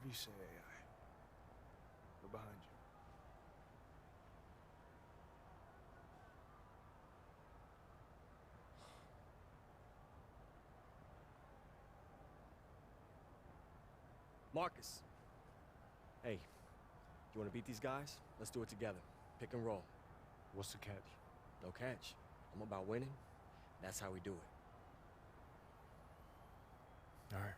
Whatever you say, AI. We're behind you. Marcus. Hey, you want to beat these guys? Let's do it together. Pick and roll. What's the catch? No catch. I'm about winning. That's how we do it. All right.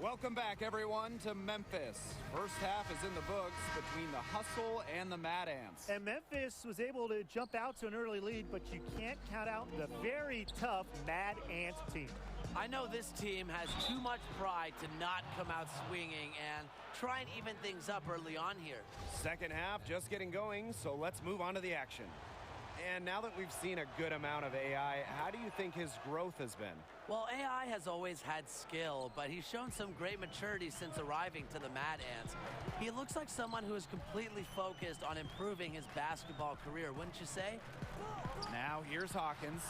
Welcome back, everyone, to Memphis. First half is in the books between the Hustle and the Mad Ants. And Memphis was able to jump out to an early lead, but you can't count out the very tough Mad Ants team. I know this team has too much pride to not come out swinging and try and even things up early on here. Second half just getting going, so let's move on to the action. And now that we've seen a good amount of AI, how do you think his growth has been? Well, AI has always had skill, but he's shown some great maturity since arriving to the Mad Ants. He looks like someone who is completely focused on improving his basketball career, wouldn't you say? Now here's Hawkins.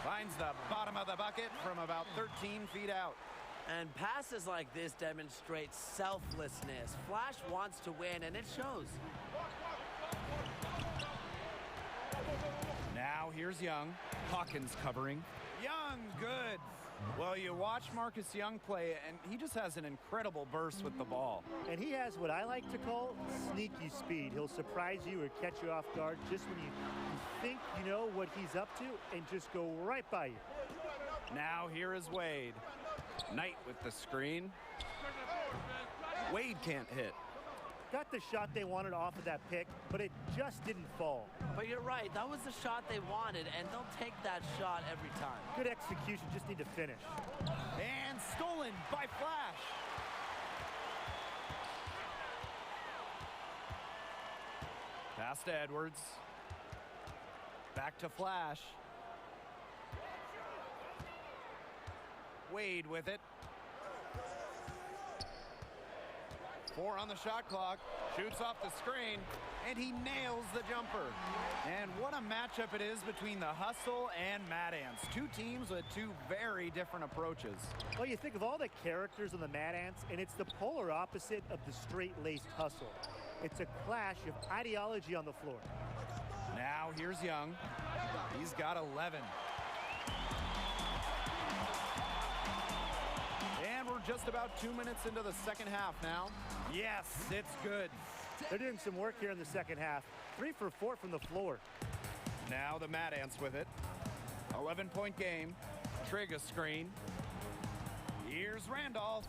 Finds the bottom of the bucket from about 13 feet out. And passes like this demonstrate selflessness. Flash wants to win, and it shows. Now here's Young. Hawkins covering. Young, good. Well, you watch Marcus Young play, and he just has an incredible burst with the ball. And he has what I like to call sneaky speed. He'll surprise you or catch you off guard just when you think you know what he's up to and just go right by you. Now here is Wade. Knight with the screen. Wade can't hit. Got the shot they wanted off of that pick, but it just didn't fall. But you're right, that was the shot they wanted, and they'll take that shot every time. Good execution, just need to finish. And stolen by Flash. Pass to Edwards. Back to Flash. Wade with it. 4 on the shot clock. Shoots off the screen, and he nails the jumper. And what a matchup it is between the Hustle and Mad Ants. Two teams with two very different approaches. Well, you think of all the characters on the Mad Ants, and it's the polar opposite of the straight-laced Hustle. It's a clash of ideology on the floor. Now here's Young. He's got 11. And we're just about 2 minutes into the second half now. Yes, it's good. They're doing some work here in the second half. 3 for 4 from the floor. Now the Mad Ants with it. 11-point game. Trigger screen. Here's Randolph.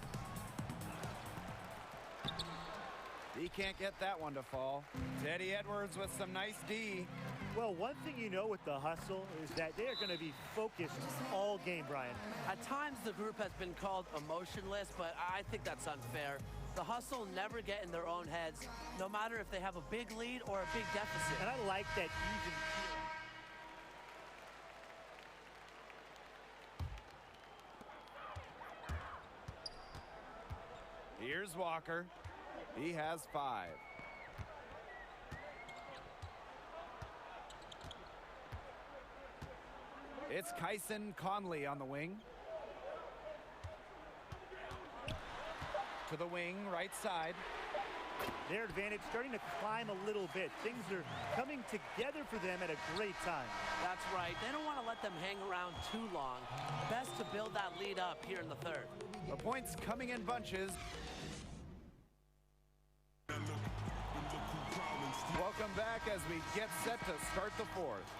He can't get that one to fall. Teddy Edwards with some nice D. Well, one thing you know with the Hustle is that they are going to be focused all game, Brian. At times, the group has been called emotionless, but I think that's unfair. The Hustle never get in their own heads, no matter if they have a big lead or a big deficit. And I like that even. Here's Walker. He has 5. It's Kyson Conley on the wing. To the wing, right side. Their advantage starting to climb a little bit. Things are coming together for them at a great time. That's right. They don't want to let them hang around too long. Best to build that lead up here in the third. The points coming in bunches. Welcome back as we get set to start the fourth.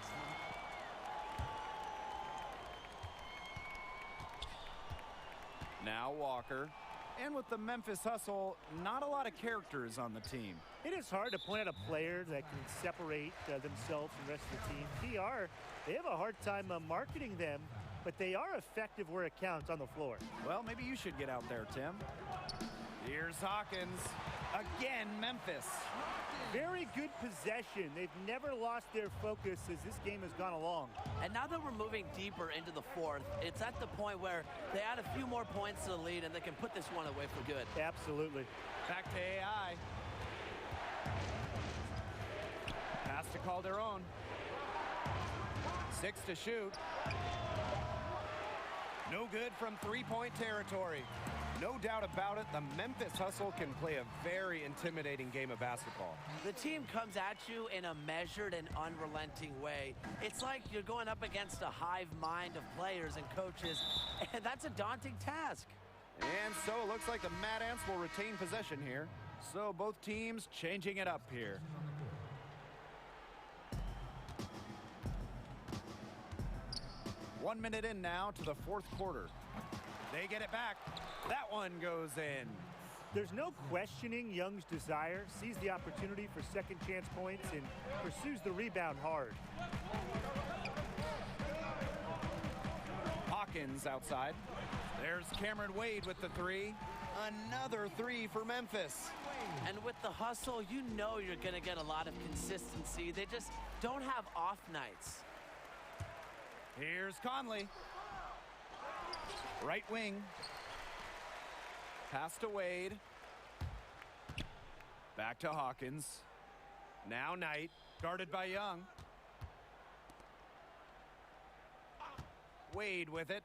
Now Walker. And with the Memphis Hustle, not a lot of characters on the team. It is hard to point out a player that can separate themselves from the rest of the team. They have a hard time marketing them, but they are effective where it counts on the floor. Well, maybe you should get out there, Tim. Here's Hawkins. Again, Memphis. Very good possession. They've never lost their focus as this game has gone along. And now that we're moving deeper into the fourth, it's at the point where they add a few more points to the lead and they can put this one away for good. Absolutely. Back to AI. Pass to Calderon. 6 to shoot. No good from three-point territory. No doubt about it, the Memphis Hustle can play a very intimidating game of basketball. The team comes at you in a measured and unrelenting way. It's like you're going up against a hive mind of players and coaches, and that's a daunting task. And so it looks like the Mad Ants will retain possession here. So both teams changing it up here. One minute in now to the fourth quarter. They get it back. That one goes in. There's no questioning Young's desire, sees the opportunity for second chance points, and pursues the rebound hard. Hawkins outside. There's Cameron Wade with the three. Another three for Memphis. And with the Hustle, you know you're going to get a lot of consistency. They just don't have off nights. Here's Conley. Right wing. Pass to Wade. Back to Hawkins. Now Knight, guarded by Young. Wade with it.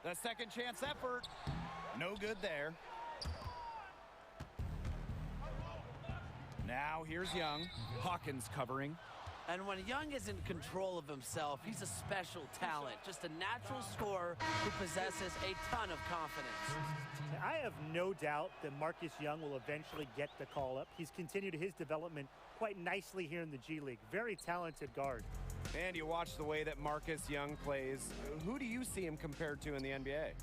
The second chance effort. No good there. Now here's Young. Hawkins covering. And when Young is in control of himself, he's a special talent, just a natural scorer who possesses a ton of confidence. I have no doubt that Marcus Young will eventually get the call up. He's continued his development quite nicely here in the G League. Very talented guard. And you watch the way that Marcus Young plays. Who do you see him compared to in the NBA?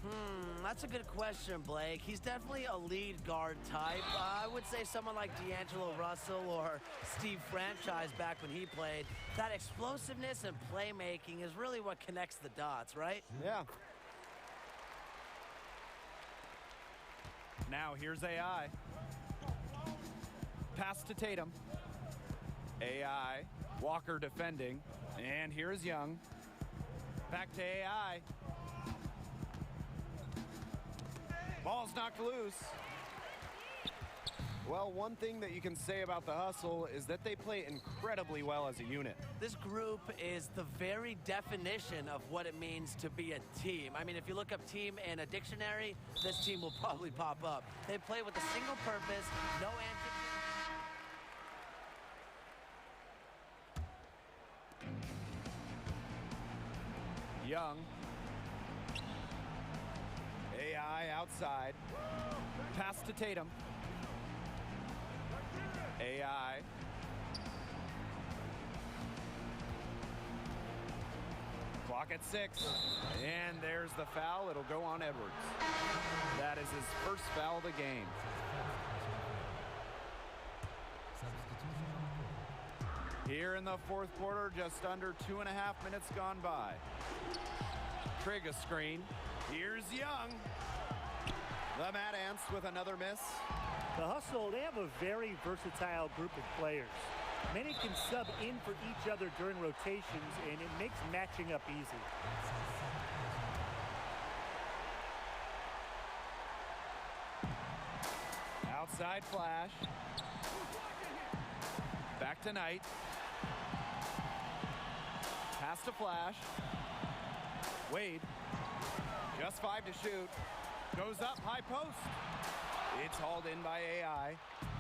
That's a good question, Blake. He's definitely a lead guard type. I would say someone like D'Angelo Russell or Steve Franchise back when he played. That explosiveness and playmaking is really what connects the dots, right? Yeah. Now here's AI. Pass to Tatum. AI. Walker defending. And here's Young. Back to AI. Ball's knocked loose. Well, one thing that you can say about the Hustle is that they play incredibly well as a unit. This group is the very definition of what it means to be a team. I mean, if you look up team in a dictionary, this team will probably pop up. They play with a single purpose, no antics. Young. AI outside. Pass to Tatum. AI. Clock at 6. And there's the foul. It'll go on Edwards. That is his first foul of the game. Here in the fourth quarter, just under 2.5 minutes gone by. Trigg a screen. Here's Young. The Mad Ants with another miss. The Hustle, they have a very versatile group of players. Many can sub in for each other during rotations, and it makes matching up easy. Outside flash. Back to Knight. Pass to Flash. Wade. Just 5 to shoot. Goes up, high post. It's hauled in by AI.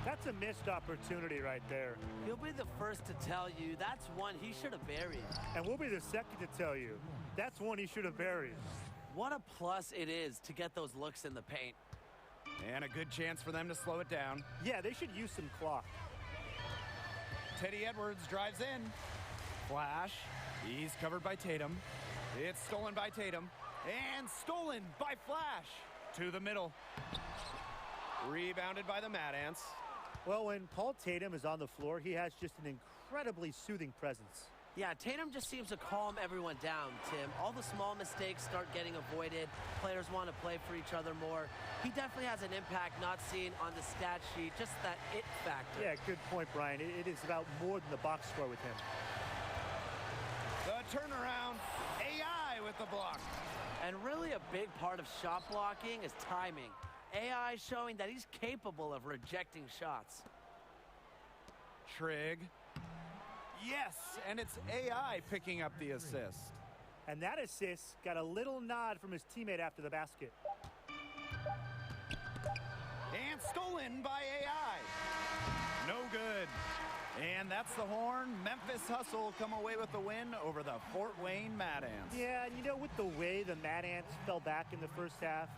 That's a missed opportunity right there. He'll be the first to tell you that's one he should have buried. And we'll be the second to tell you that's one he should have buried. What a plus it is to get those looks in the paint. And a good chance for them to slow it down. Yeah, they should use some clock. Teddy Edwards drives in. Flash. He's covered by Tatum. It's stolen by Tatum. And stolen by Flash. To the middle. Rebounded by the Mad Ants. Well, when Paul Tatum is on the floor, he has just an incredibly soothing presence. Yeah, Tatum just seems to calm everyone down, Tim. All the small mistakes start getting avoided. Players want to play for each other more. He definitely has an impact not seen on the stat sheet, just that it factor. Yeah, good point, Brian. It is about more than the box score with him. The turnaround, AI with the block. And really a big part of shot blocking is timing. AI showing that he's capable of rejecting shots. Trigg. Yes, and it's AI picking up the assist. And that assist got a little nod from his teammate after the basket. And stolen by AI. No good. And that's the horn. Memphis Hustle come away with the win over the Fort Wayne Mad Ants. Yeah, and you know, with the way the Mad Ants fell back in the first half,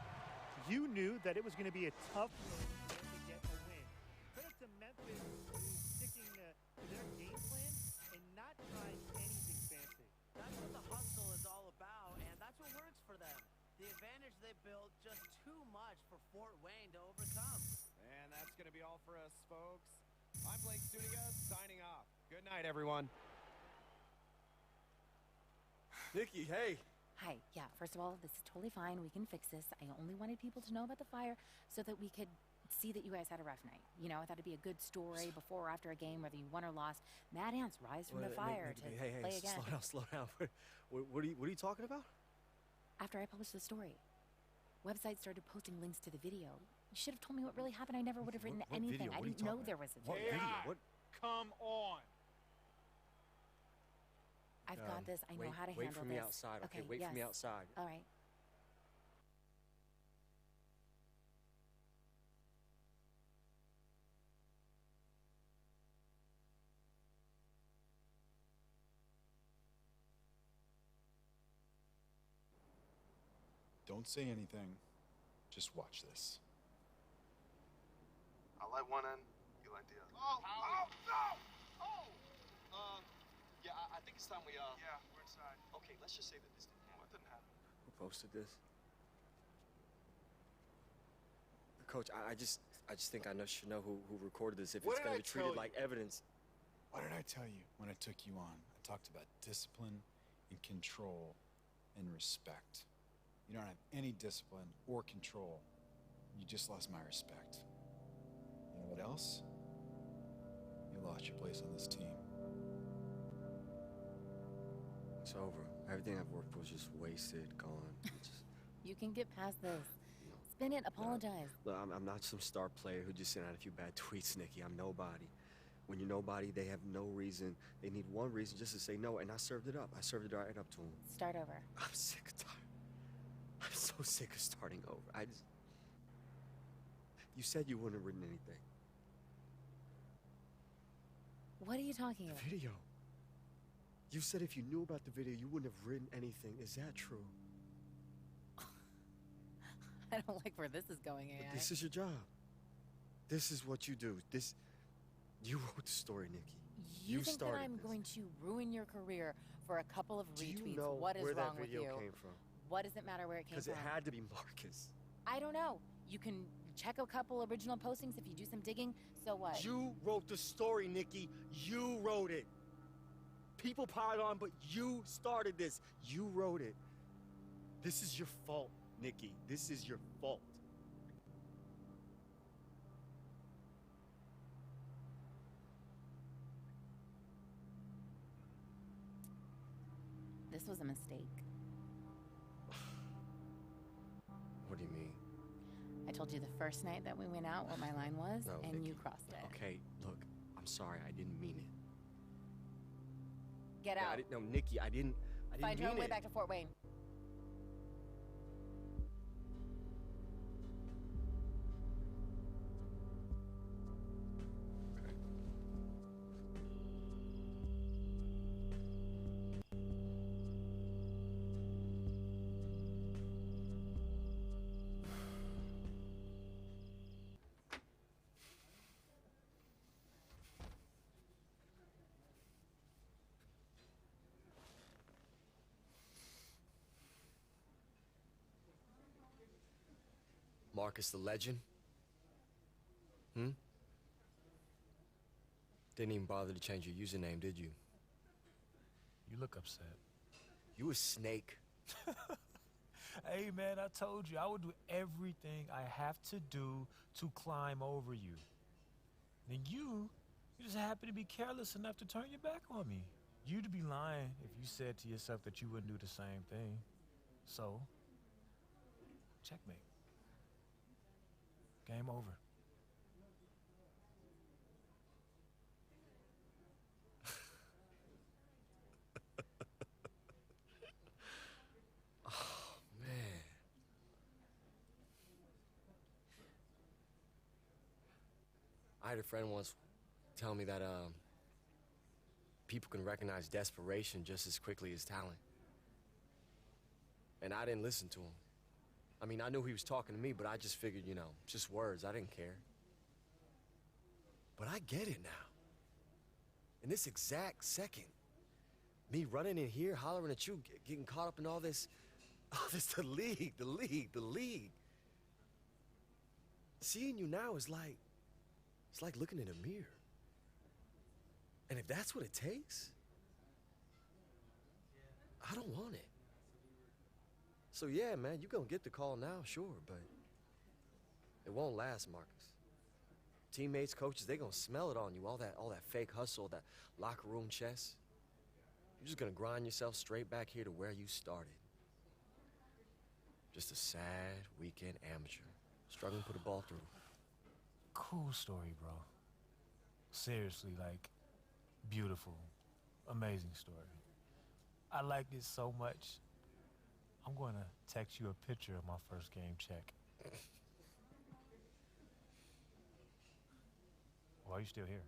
you knew that it was going to be a tough road for them to get a win. Credit to Memphis for sticking to their game plan and not trying anything fancy. That's what the hustle is all about, and that's what works for them. The advantage they built, just too much for Fort Wayne to overcome. And that's going to be all for us, folks. I'm Blake Studiga, signing off. Good night, everyone. Nikki, hey. Hi, yeah, first of all, this is totally fine. We can fix this. I only wanted people to know about the fire so that we could see that you guys had a rough night. You know, I thought it'd be a good story before or after a game, whether you won or lost. Mad Ants rise from the fire to play again. Slow down. What are you talking about? After I published the story, websites started posting links to the video. You should have told me what really happened. I never would have written anything. I didn't know there was a What video. video? What? Come on. I've got this. I know how to handle this. Wait for me outside, okay? Wait for me outside. All right. Don't say anything. Just watch this. I light one end, you light the other. Oh, no! Oh! Yeah, I think it's time we, Yeah, we're inside. Okay, let's just say that this didn't happen. What didn't happen? Who posted this? Coach, I just think I should know who recorded this. If What it's did going I to be treated tell like evidence. What did I tell you when I took you on? I talked about discipline and control and respect. You don't have any discipline or control. You just lost my respect. You know what else? You lost your place on this team. It's over. Everything I've worked for was just wasted, gone. You can get past this. Spin it, apologize. Look, I'm not some star player who just sent out a few bad tweets, Nikki. I'm nobody. When you're nobody, they have no reason. They need one reason just to say no, and I served it up. I served it right up to them. Start over. I'm sick of tired. I'm so sick of starting over. You said you wouldn't have written anything. What are you talking about? The video. You said if you knew about the video, you wouldn't have written anything. Is that true? I don't like where this is going, AI. But this is your job. This is what you do. You wrote the story, Nikki. You think that started I'm this. going to ruin your career for a couple of Do retweets? you know What is where wrong that with video you? came from? What does it matter where it came Because from? it had to be Marcus. I don't know. You can check a couple original postings if you do some digging. So what? You wrote the story, Nikki. You wrote it. People piled on, but you started this. You wrote it. This is your fault, Nikki. This is your fault. This was a mistake. What do you mean? I told you the first night that we went out what my line was, No, and Nikki. you crossed it. Okay, look, I'm sorry. I didn't mean it. Get out. No, Nikki, I didn't Find your mean own way it. back to Fort Wayne. Marcus the Legend? Didn't even bother to change your username, did you? You look upset. You a snake. Hey, man, I told you I would do everything I have to do to climb over you. And you just happen to be careless enough to turn your back on me. You'd be lying if you said to yourself that you wouldn't do the same thing. So, checkmate. Game over. I had a friend once tell me that people can recognize desperation just as quickly as talent. And I didn't listen to him. I mean, I knew he was talking to me, but I just figured, you know, just words. I didn't care. But I get it now. In this exact second, me running in here, hollering at you, getting caught up in all this, the league. Seeing you now is like, it's like looking in a mirror. And if that's what it takes, I don't want it. So yeah, man, you're gonna get the call now, sure, but it won't last, Marcus. Teammates, coaches, they gonna smell it on you, all that fake hustle, that locker room chess. You're just gonna grind yourself straight back here to where you started. Just a sad weekend amateur, struggling to put a ball through. Cool story, bro. Seriously, like, beautiful, amazing story. I like it so much. I'm going to text you a picture of my first game check. Why are you still here?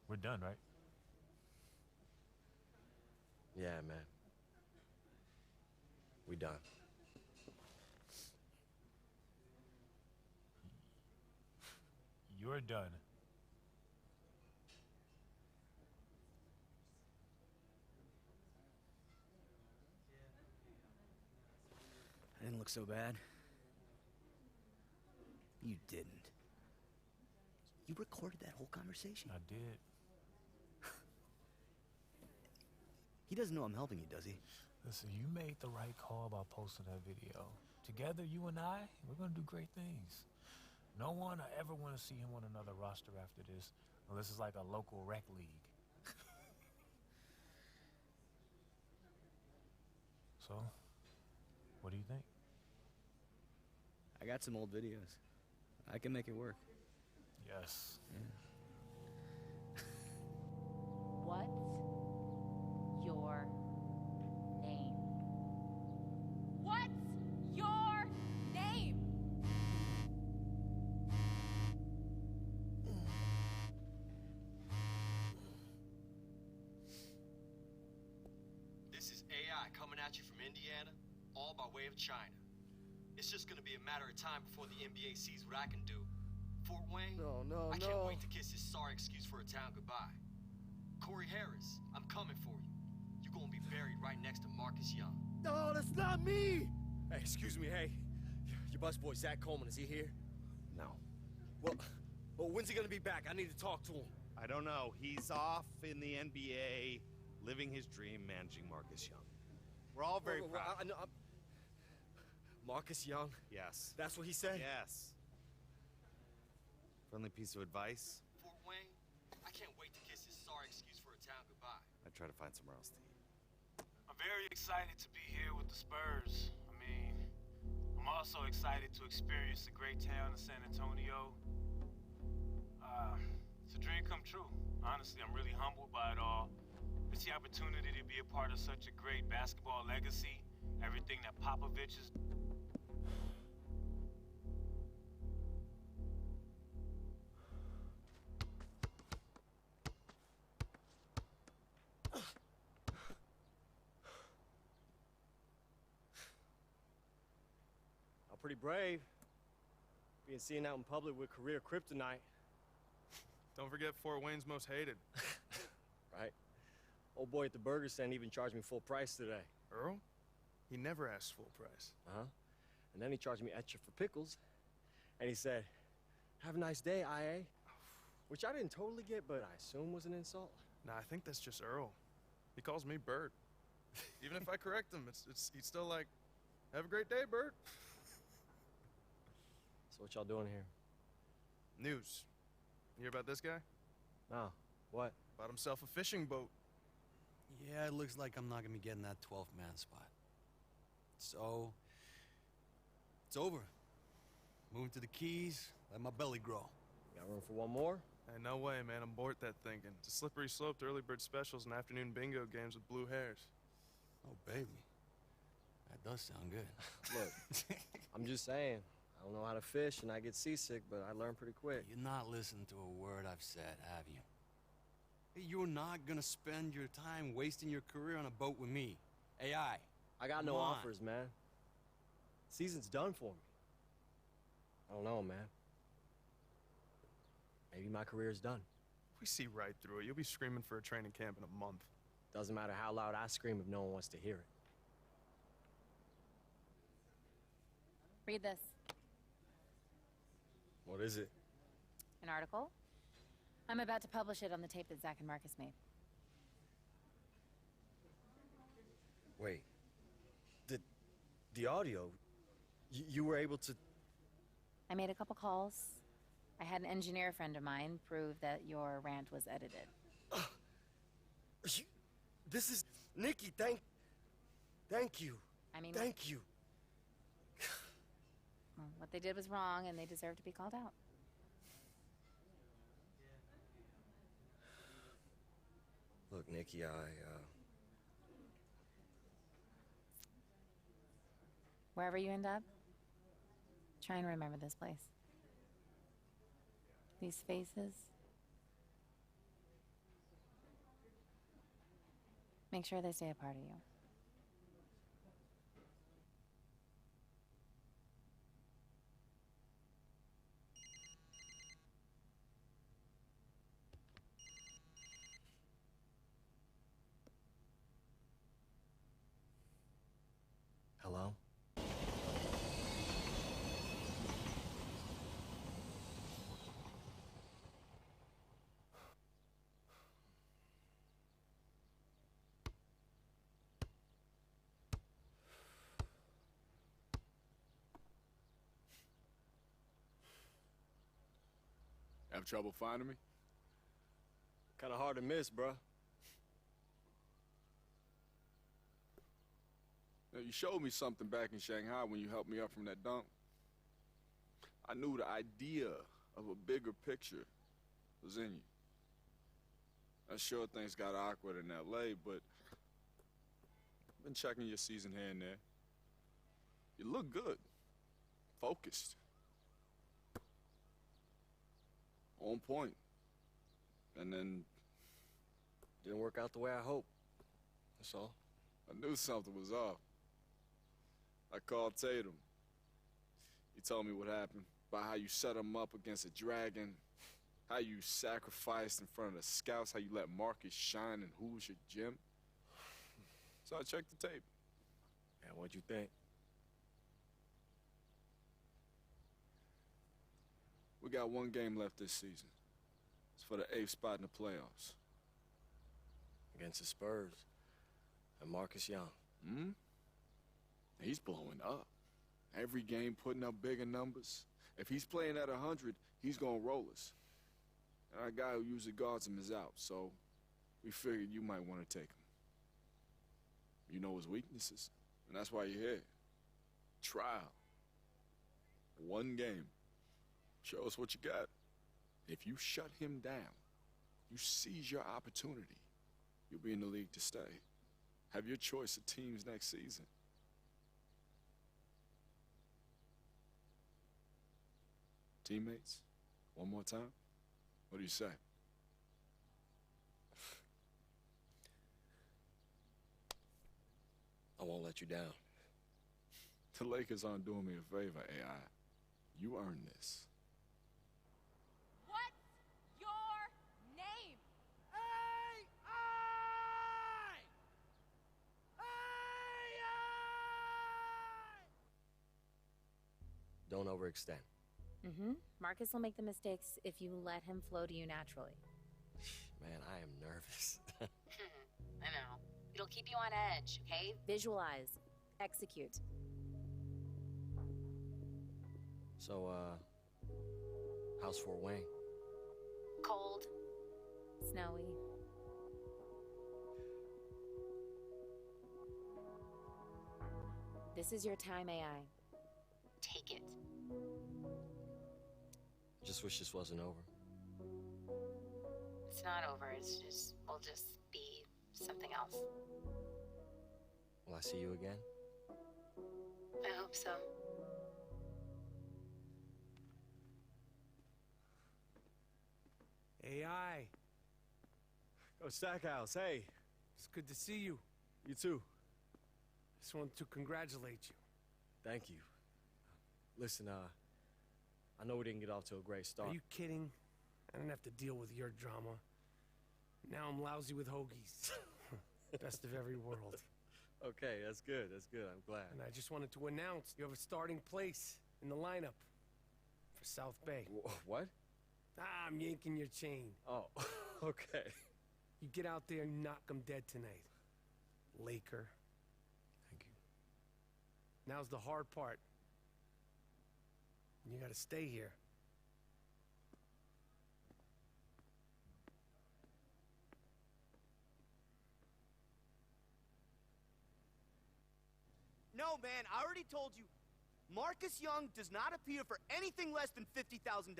We're done, right? Yeah, man. We done. You're done. I didn't look so bad. You didn't. You recorded that whole conversation. I did. He doesn't know I'm helping you, does he? Listen, you made the right call by posting that video. Together, you and I, we're gonna do great things. No one I ever want to see him on another roster after this, unless it's like a local rec league. So, what do you think? I got some old videos. I can make it work. Yes. What's your name? What's your name? This is AI coming at you from Indiana, all by way of China. It's just gonna be a matter of time before the NBA sees what I can do. Fort Wayne, I can't wait to kiss his sorry excuse for a town goodbye. Corey Harris, I'm coming for you. You're gonna be buried right next to Marcus Young. No, that's not me! Hey, excuse me, hey. Your busboy Zach Coleman, is he here? No. Well, when's he gonna be back? I need to talk to him. I don't know. He's off in the NBA, living his dream, managing Marcus Young. We're all very proud. I know, Marcus Young? Yes. That's what he said? Yes. Friendly piece of advice. Fort Wayne, I can't wait to kiss his sorry excuse for a town goodbye. I'd try to find somewhere else to eat. I'm very excited to be here with the Spurs. I mean, I'm also excited to experience the great town of San Antonio. It's a dream come true. Honestly, I'm really humbled by it all. It's the opportunity to be a part of such a great basketball legacy. Everything that Popovich is. Pretty brave. Being seen out in public with career kryptonite. Don't forget Fort Wayne's most hated. Right. Old boy at the burger stand even charged me full price today. Earl? He never asks full price. Uh-huh. And then he charged me extra for pickles. And he said, "Have a nice day, IA." Which I didn't totally get, but I assume was an insult. Nah, I think that's just Earl. He calls me Bert. even if I correct him, he's still like, have a great day, Bert. So what y'all doing here? News. You hear about this guy? No. What? Bought himself a fishing boat. Yeah, it looks like I'm not gonna be getting that 12th man spot. So, it's over. Moving to the Keys, let my belly grow. Got room for one more? Hey, no way, man. I'm bored that thinking. It's a slippery slope to early bird specials and afternoon bingo games with blue hairs. Oh, baby. That does sound good. Look, I'm just saying. I don't know how to fish and I get seasick, but I learn pretty quick. You're not listening to a word I've said, have you? Hey, you're not gonna spend your time wasting your career on a boat with me. AI. I got no offers, man. Season's done for me. I don't know, man. Maybe my career's done. We see right through it. You'll be screaming for a training camp in a month. Doesn't matter how loud I scream if no one wants to hear it. Read this. What is it? An article. I'm about to publish it on the tape that Zach and Marcus made. Wait. The audio? You were able to... I made a couple calls. I had an engineer friend of mine prove that your rant was edited. This is... Nikki, thank you. I mean... Thank you. Well, what they did was wrong, and they deserve to be called out. Look, Nikki, Wherever you end up, try and remember this place. These faces. Make sure they stay a part of you. Hello? Have trouble finding me? Kinda hard to miss, bruh. Now, you showed me something back in Shanghai when you helped me up from that dunk. I knew the idea of a bigger picture was in you. I'm sure things got awkward in LA, but I've been checking your season here and there. You look good. Focused. On point. And then... Didn't work out the way I hoped. That's all. I knew something was off. I called Tatum. He told me what happened, about how you set him up against a dragon, how you sacrificed in front of the scouts, how you let Marcus shine in Hoosier Gym. So I checked the tape. Man, what'd you think? We got one game left this season. It's for the 8th spot in the playoffs. Against the Spurs and Marcus Young. Hmm? He's blowing up. Every game putting up bigger numbers. If he's playing at 100, he's gonna roll us. And our guy who usually guards him is out, so we figured you might want to take him. You know his weaknesses, and that's why you're here. Trial. One game. Show us what you got. If you shut him down, you seize your opportunity, you'll be in the league to stay. Have your choice of teams next season. Teammates, one more time? What do you say? I won't let you down. The Lakers aren't doing me a favor, AI. You earned this. What's your name? Don't overextend. Marcus will make the mistakes if you let him flow to you naturally. Man, I am nervous. I know. It'll keep you on edge, okay? Visualize. Execute. So, how's Fort Wayne? Cold. Snowy. This is your time, AI. Take it. I just wish this wasn't over. It's not over. We'll just be something else. Will I see you again? I hope so. AI. Oh, Stackhouse, hey. It's good to see you. You too. Just wanted to congratulate you. Thank you. Listen, I know we didn't get off to a great start. Are you kidding? I didn't have to deal with your drama. Now I'm lousy with hoagies. Best of every world. Okay, that's good. That's good. I'm glad. And I just wanted to announce you have a starting place in the lineup for South Bay. What? I'm yanking your chain. Oh, okay. You get out there and knock them dead tonight. Laker. Thank you. Now's the hard part. You gotta stay here. No, man, I already told you. Marcus Young does not appear for anything less than $50,000.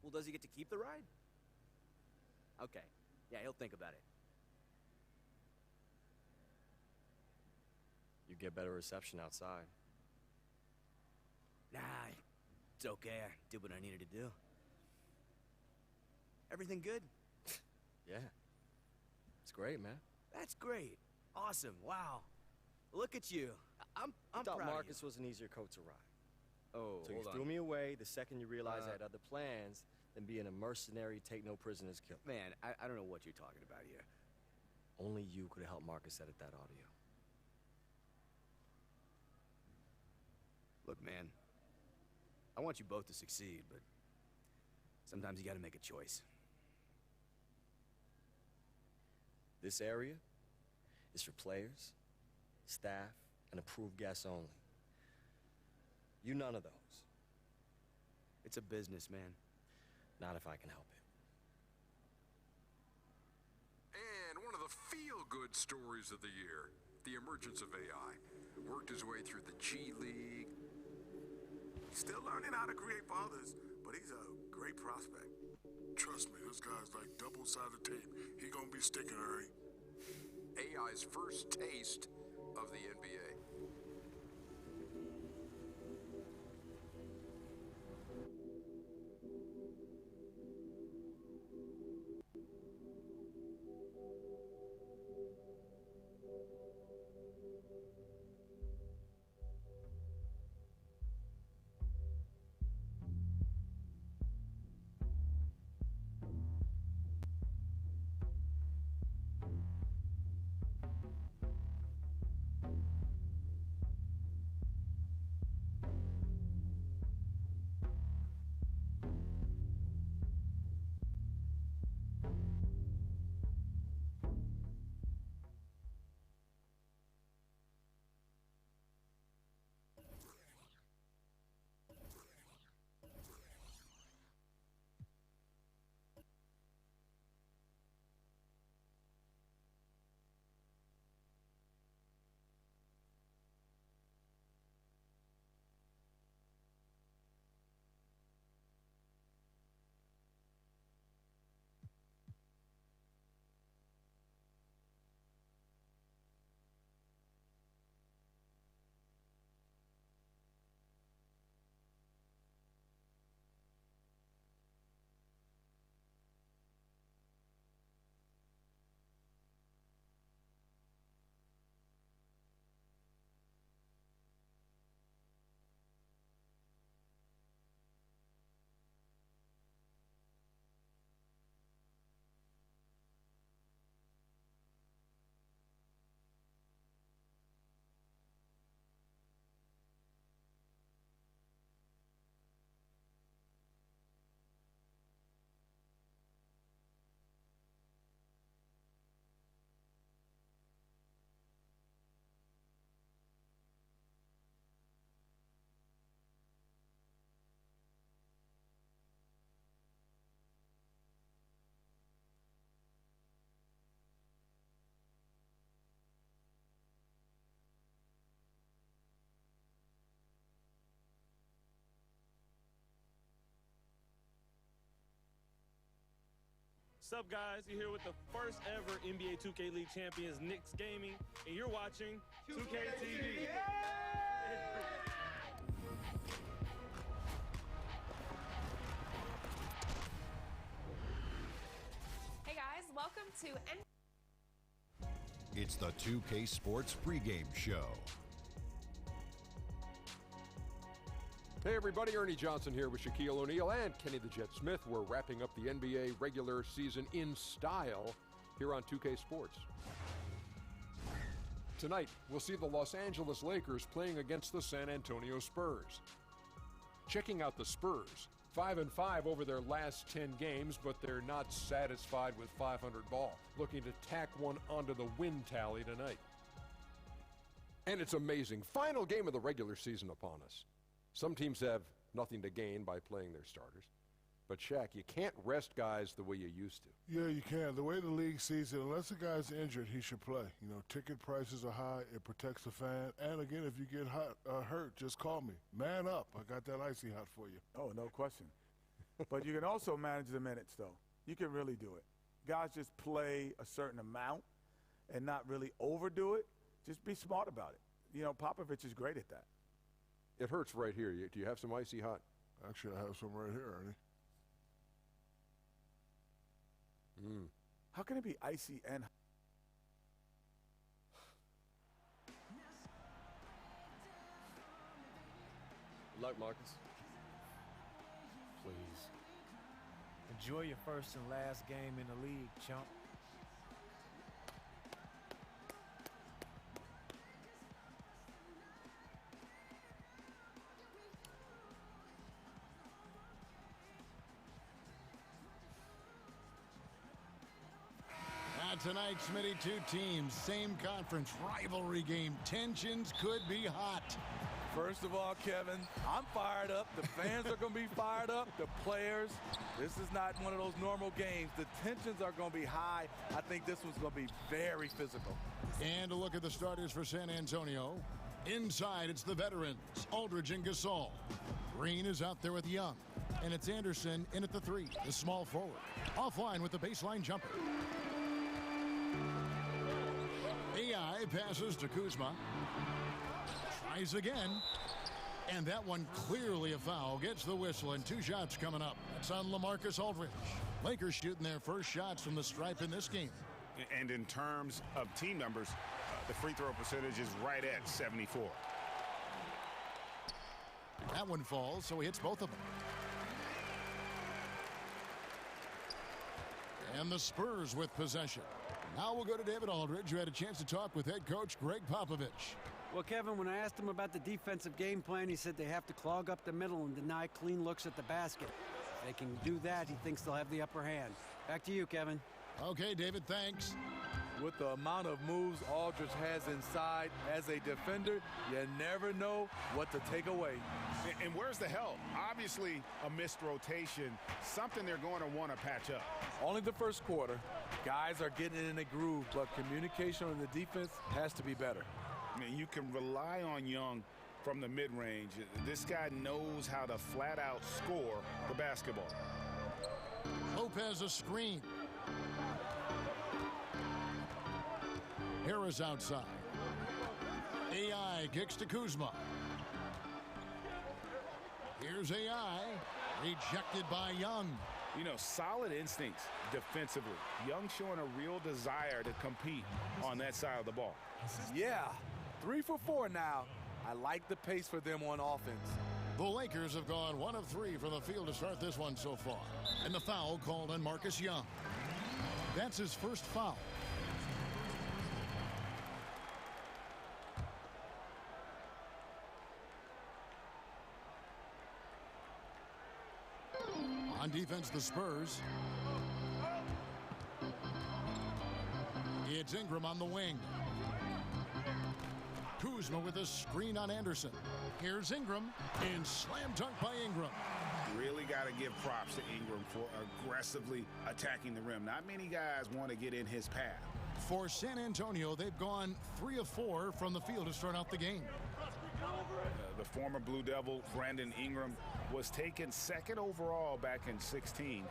Well, does he get to keep the ride? Okay. Yeah, he'll think about it. You get better reception outside. Nah, it's okay. I did what I needed to do. Everything good? Yeah. It's great, man. That's great. Awesome. Wow. Look at you. I'm thought proud Marcus of you. was an easier coat to ride. Oh, So you hold threw on. me away the second you realized I had other plans than being a mercenary, take no prisoners killer. Man, I don't know what you're talking about here. Only you could have helped Marcus edit that audio. Look, man, I want you both to succeed, but sometimes you gotta make a choice. This area is for players, staff, and approved guests only. You none of those. It's a business, man. Not if I can help it. And one of the feel-good stories of the year, the emergence of AI. Worked his way through the G League. Still learning how to create for others, but he's a great prospect. Trust me, this guy's like double-sided tape. He gonna be sticking, all right? AI's first taste of the NBA. What's up, guys? You're here with the first ever NBA 2K League champions, Knicks Gaming, and you're watching 2K TV. Hey guys, welcome to It's the 2K Sports pregame show. Hey everybody, Ernie Johnson here with Shaquille O'Neal and Kenny the Jet Smith. We're wrapping up the NBA regular season in style here on 2K Sports. Tonight, we'll see the Los Angeles Lakers playing against the San Antonio Spurs. Checking out the Spurs, 5-5 over their last 10 games, but they're not satisfied with 500 ball. Looking to tack one onto the win tally tonight. And it's amazing. Final game of the regular season upon us. Some teams have nothing to gain by playing their starters. But, Shaq, you can't rest guys the way you used to. Yeah, you can. The way the league sees it, unless the guy's injured, he should play. You know, ticket prices are high. It protects the fan. And, again, if you get hurt, just call me. Man up. I got that icy hot for you. Oh, no question. But you can also manage the minutes, though. You can really do it. Guys just play a certain amount and not really overdo it. Just be smart about it. You know, Popovich is great at that. It hurts right here. Do you have some icy hot? Actually, I have some right here, Ernie. How can it be icy and Good luck, Marcus. Please. Enjoy your first and last game in the league, chump. Tonight, Smitty, two teams, same conference, rivalry game. Tensions could be hot. First of all, Kevin, I'm fired up. The fans are going to be fired up. The players. This is not one of those normal games. The tensions are going to be high. I think this one's going to be very physical. And a look at the starters for San Antonio. Inside, it's the veterans, Aldridge and Gasol. Green is out there with Young. And it's Anderson in at the three, the small forward. Offline with the baseline jumper. AI passes to Kuzma. Tries again. And that one clearly a foul. Gets the whistle and two shots coming up. That's on LaMarcus Aldridge. Lakers shooting their first shots from the stripe in this game. And in terms of team numbers, the free throw percentage is right at 74. That one falls, so he hits both of them. And the Spurs with possession. Now we'll go to David Aldridge, who had a chance to talk with head coach Greg Popovich. Well, Kevin, when I asked him about the defensive game plan, he said they have to clog up the middle and deny clean looks at the basket. If they can do that, he thinks they'll have the upper hand. Back to you, Kevin. Okay, David, thanks. With the amount of moves Aldridge has inside as a defender, you never know what to take away. And where's the help? Obviously, a missed rotation, something they're going to want to patch up. Only the first quarter. Guys are getting in a groove, but communication on the defense has to be better. I mean, you can rely on Young from the mid-range. This guy knows how to flat-out score the basketball. Lopez a screen. Harris outside. AI kicks to Kuzma. Here's AI. Rejected by Young. You know, solid instincts defensively. Young showing a real desire to compete on that side of the ball. Yeah, 3 for 4 now. I like the pace for them on offense. The Lakers have gone 1 of 3 from the field to start this one so far. And the foul called on Marcus Young. That's his first foul. On defense, the Spurs. It's Ingram on the wing. Kuzma with a screen on Anderson. Here's Ingram, and slam dunk by Ingram. Really got to give props to Ingram for aggressively attacking the rim. Not many guys want to get in his path. For San Antonio, they've gone 3 of 4 from the field to start out the game. The former Blue Devil, Brandon Ingram, was taken second overall back in 16,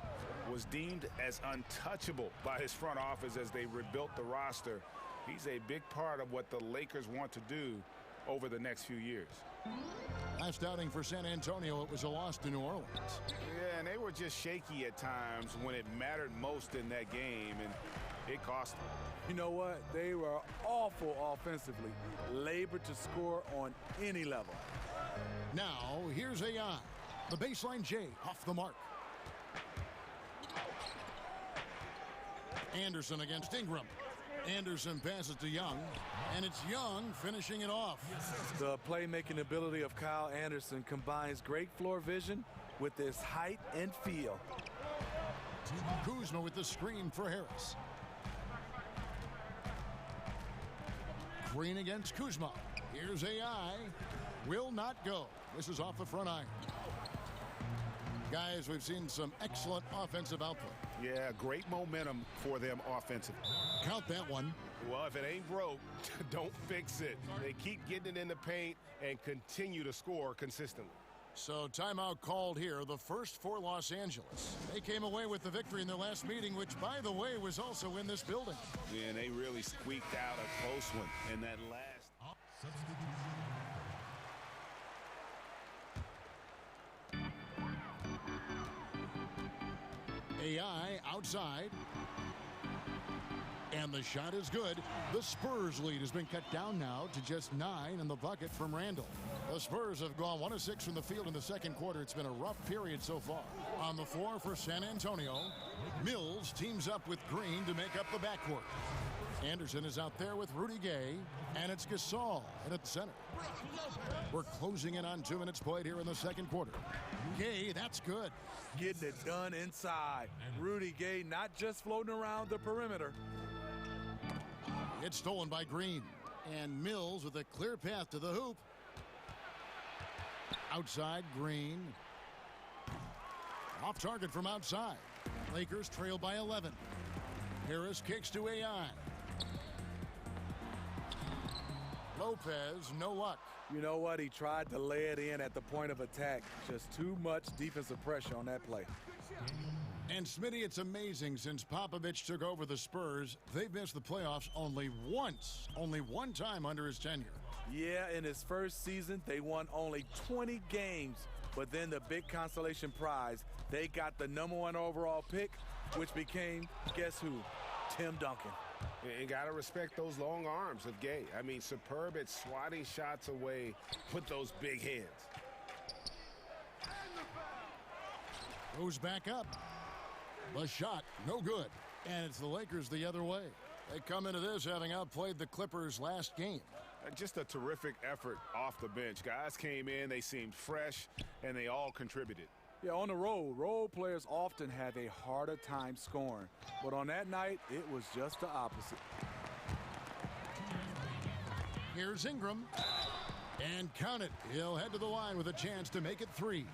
was deemed as untouchable by his front office as they rebuilt the roster. He's a big part of what the Lakers want to do over the next few years. Last outing for San Antonio, it was a loss to New Orleans. Yeah, and they were just shaky at times when it mattered most in that game, and it cost them. You know what? They were awful offensively. Labored to score on any level. Now, here's AI. The baseline J off the mark. Anderson against Ingram. Anderson passes to Young, and it's Young finishing it off. The playmaking ability of Kyle Anderson combines great floor vision with his height and feel. Kuzma with the screen for Harris. Green against Kuzma. Here's AI. Will not go. This is off the front iron. Guys, we've seen some excellent offensive output. Yeah, great momentum for them offensively. Count that one. Well, if it ain't broke, don't fix it. They keep getting it in the paint and continue to score consistently. So timeout called here, the first for Los Angeles. They came away with the victory in their last meeting, which, by the way, was also in this building. Yeah, and they really squeaked out a close one in that last. AI outside. And the shot is good. The Spurs lead has been cut down now to just 9 in the bucket from Randall. The Spurs have gone 1 of 6 from the field in the second quarter. It's been a rough period so far. On the floor for San Antonio, Mills teams up with Green to make up the backcourt. Anderson is out there with Rudy Gay, and it's Gasol in at the center. We're closing in on 2 minutes played here in the second quarter. Gay, that's good. Getting it done inside. Rudy Gay not just floating around the perimeter. It's stolen by Green. And Mills with a clear path to the hoop. Outside, Green. Off target from outside. Lakers trail by 11. Harris kicks to AI. Lopez, no luck. You know what? He tried to lay it in at the point of attack. Just too much defensive pressure on that play. And Smitty, it's amazing since Popovich took over the Spurs, they've missed the playoffs only once. Only one time under his tenure. Yeah, in his first season, they won only 20 games. But then the big consolation prize, they got the #1 overall pick, which became, guess who? Tim Duncan. You gotta respect those long arms of Gay. I mean, superb at swatting shots away with those big hands. Goes back up. The shot, no good. And it's the Lakers the other way. They come into this having outplayed the Clippers last game. Just a terrific effort off the bench. Guys came in, they seemed fresh, and they all contributed. Yeah, on the road, role players often have a harder time scoring. But on that night, it was just the opposite. Here's Ingram. And count it. He'll head to the line with a chance to make it 3.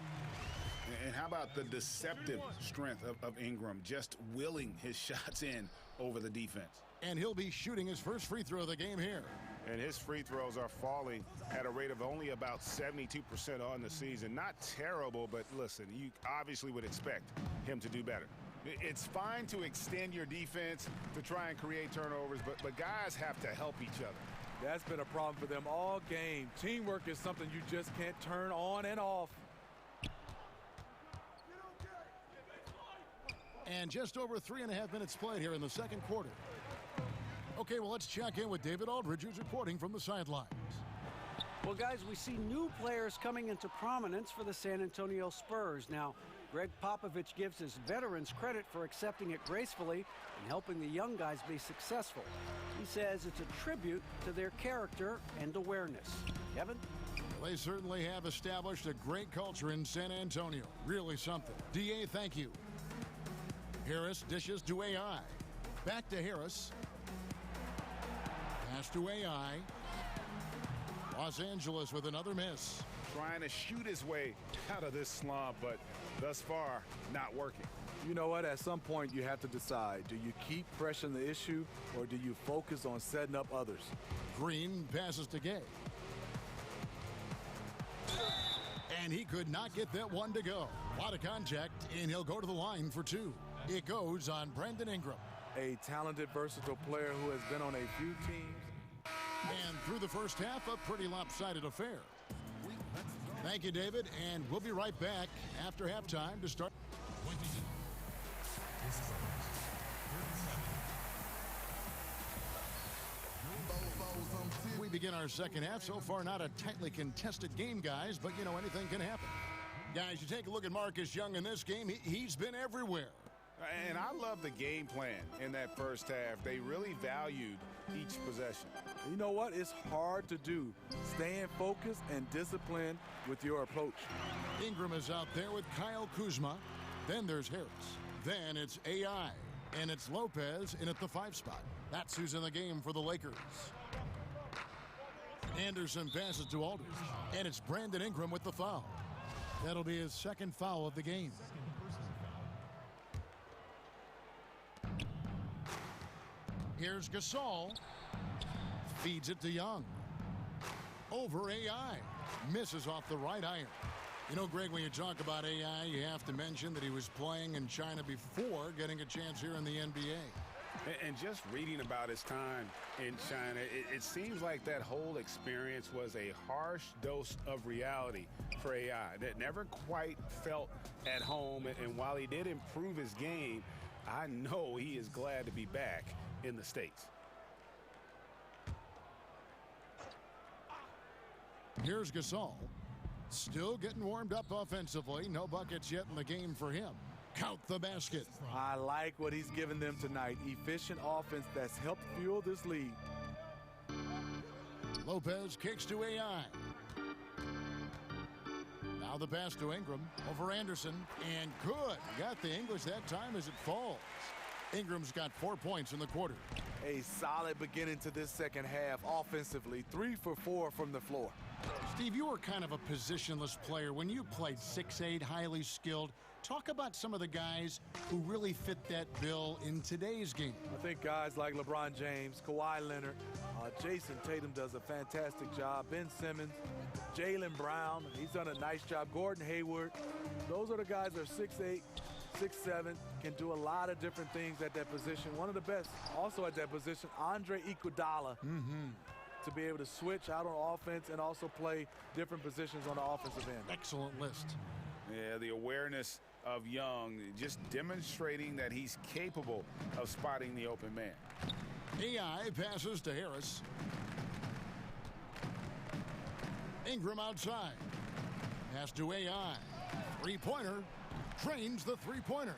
And how about the deceptive strength of Ingram, just willing his shots in over the defense. And he'll be shooting his first free throw of the game here. And his free throws are falling at a rate of only about 72% on the season. Not terrible, but listen, you obviously would expect him to do better. It's fine to extend your defense to try and create turnovers, but guys have to help each other. That's been a problem for them all game. Teamwork is something you just can't turn on and off. And just over 3.5 minutes played here in the second quarter. Okay, well, let's check in with David Aldridge, who's reporting from the sidelines. Well, guys, we see new players coming into prominence for the San Antonio Spurs. Now, Greg Popovich gives his veterans credit for accepting it gracefully and helping the young guys be successful. He says it's a tribute to their character and awareness. Kevin? Well, they certainly have established a great culture in San Antonio. Really something. DA, thank you. Harris dishes to AI. Back to Harris. Pass to AI. Los Angeles with another miss. Trying to shoot his way out of this slump, but thus far, not working. You know what? At some point, you have to decide. Do you keep pressing the issue, or do you focus on setting up others? Green passes to Gay. And he could not get that one to go. A lot of contact, and he'll go to the line for two. It goes on Brandon Ingram. A talented, versatile player who has been on a few teams. And through the first half, a pretty lopsided affair. Thank you, David, and we'll be right back after halftime to start. We begin our second half. So far, not a tightly contested game, guys, but, you know, anything can happen. Guys, you take a look at Marcus Young in this game. He's been everywhere. And I love the game plan in that first half. They really valued each possession. You know what? It's hard to do. Staying focused and disciplined with your approach. Ingram is out there with Kyle Kuzma. Then there's Harris. Then it's AI. And it's Lopez in at the 5 spot. That's who's in the game for the Lakers. Anderson passes to Aldridge. And it's Brandon Ingram with the foul. That'll be his second foul of the game. Here's Gasol. Feeds it to Young. Over AI. Misses off the right iron. You know, Greg, when you talk about AI, you have to mention that he was playing in China before getting a chance here in the NBA. And just reading about his time in China, it seems like that whole experience was a harsh dose of reality for AI that never quite felt at home. And while he did improve his game, I know he is glad to be back in the States. Here's Gasol. Still getting warmed up offensively. No buckets yet in the game for him. Count the basket. I like what he's given them tonight. Efficient offense that's helped fuel this lead. Lopez kicks to AI. Now the pass to Ingram over Anderson. And good. Got the English that time as it falls. Ingram's got 4 points in the quarter. A solid beginning to this second half offensively. 3 for 4 from the floor. Steve, you were kind of a positionless player when you played 6'8", highly skilled. Talk about some of the guys who really fit that bill in today's game. I think guys like LeBron James, Kawhi Leonard, Jason Tatum does a fantastic job. Ben Simmons, Jaylen Brown, he's done a nice job. Gordon Hayward. Those are the guys that are 6'8", 6'7", can do a lot of different things at that position. One of the best also at that position, Andre Iguodala. To be able to switch out on offense and also play different positions on the offensive end. Excellent list. Yeah, the awareness of Young, just demonstrating that he's capable of spotting the open man. AI passes to Harris. Ingram outside. Pass to AI. Three-pointer. Drains the three-pointer.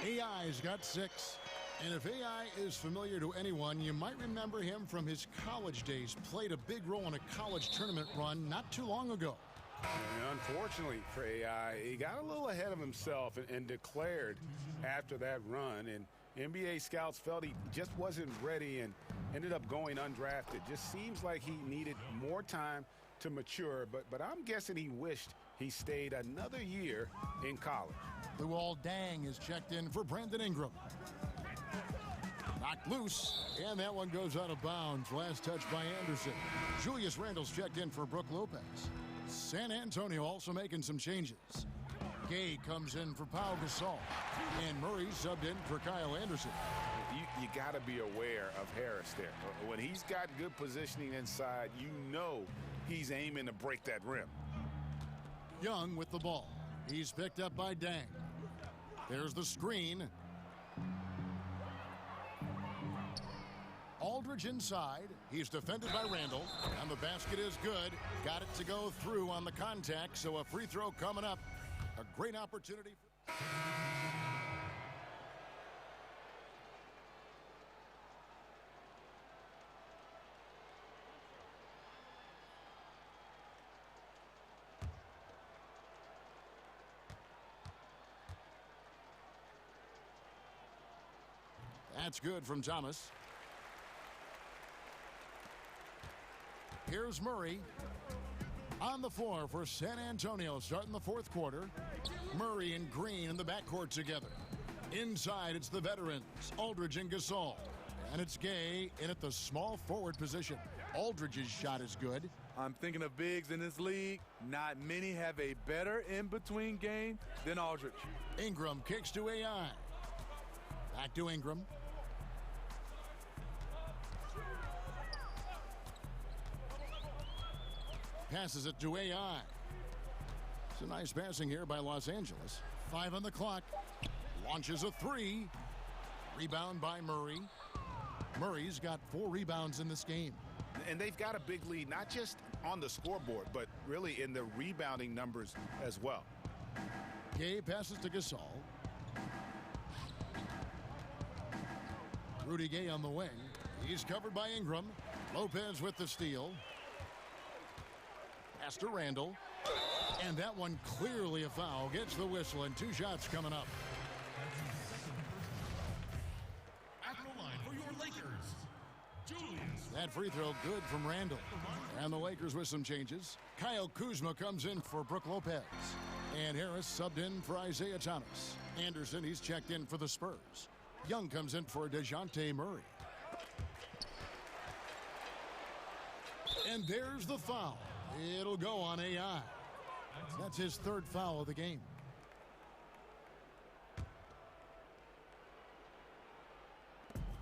AI's got 6. And if AI is familiar to anyone, you might remember him from his college days. Played a big role in a college tournament run not too long ago. And unfortunately for AI, he got a little ahead of himself and declared after that run. And NBA scouts felt he just wasn't ready and ended up going undrafted. Just seems like he needed more time to mature. But I'm guessing he wished he stayed another year in college. Luol Deng is checked in for Brandon Ingram. Knocked loose, and that one goes out of bounds. Last touch by Anderson. Julius Randle's checked in for Brook Lopez. San Antonio also making some changes. Gay comes in for Pau Gasol. And Murray subbed in for Kyle Anderson. You got to be aware of Harris there. When he's got good positioning inside, you know he's aiming to break that rim. Young with the ball. He's picked up by Deng. There's the screen. Aldridge inside. He's defended by Randle. And the basket is good. Got it to go through on the contact. So a free throw coming up. A great opportunity. That's good from Thomas. Here's Murray on the floor for San Antonio starting the fourth quarter. Murray and Green in the backcourt together. Inside, it's the veterans, Aldridge and Gasol. And it's Gay in at the small forward position. Aldridge's shot is good. I'm thinking of bigs in this league. Not many have a better in-between game than Aldridge. Ingram kicks to AI. Back to Ingram. Passes it to AI. It's a nice passing here by Los Angeles. 5 on the clock. Launches a 3. Rebound by Murray. Murray's got 4 rebounds in this game. And they've got a big lead, not just on the scoreboard, but really in the rebounding numbers as well. Gay passes to Gasol. Rudy Gay on the wing. He's covered by Ingram. Lopez with the steal. Pass to Randall. And that one clearly a foul. Gets the whistle and 2 shots coming up. At the line for your Lakers, Julius. That free throw good from Randall. And the Lakers with some changes. Kyle Kuzma comes in for Brook Lopez. And Harris subbed in for Isaiah Thomas. Anderson, he's checked in for the Spurs. Young comes in for DeJounte Murray. And there's the foul. It'll go on AI. That's his 3rd foul of the game.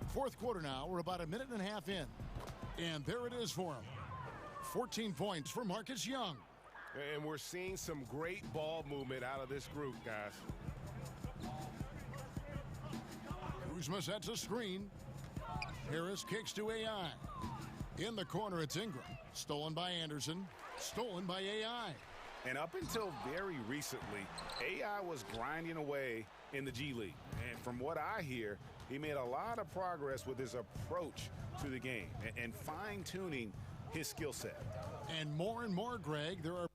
Fourth quarter now. We're about a minute and a half in. And there it is for him. 14 points for Marcus Young. And we're seeing some great ball movement out of this group, guys. Kuzma sets a screen. Harris kicks to AI. In the corner, it's Ingram. Stolen by Anderson. Stolen by AI. And up until very recently, AI was grinding away in the G League. And from what I hear, he made a lot of progress with his approach to the game and fine-tuning his skill set. And more, Greg, there are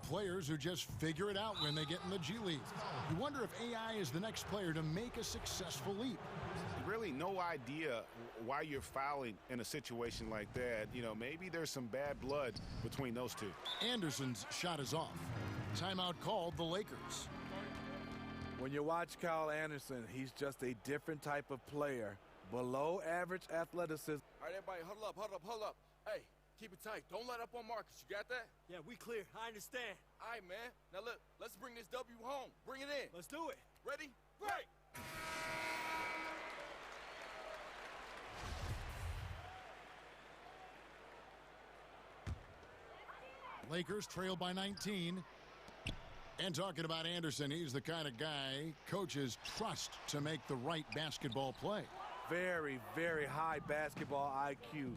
players who just figure it out when they get in the G League. You wonder if AI is the next player to make a successful leap. Really no idea why you're fouling in a situation like that. You know, maybe there's some bad blood between those two. Anderson's shot is off. Timeout called the Lakers. When you watch Kyle Anderson, he's just a different type of player. Below average athleticism. All right, everybody, huddle up. Hey, keep it tight. Don't let up on Marcus. You got that? Yeah, we clear. I understand. All right, man. Now, look, let's bring this W home. Bring it in. Let's do it. Ready? Break! Lakers trail by 19. And talking about Anderson, he's the kind of guy coaches trust to make the right basketball play. Very, very high basketball IQ.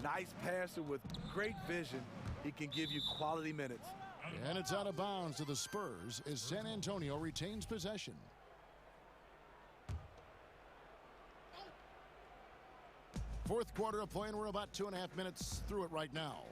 Nice passer with great vision. He can give you quality minutes. And it's out of bounds to the Spurs as San Antonio retains possession. Fourth quarter of play, and we're about 2.5 minutes through it right now.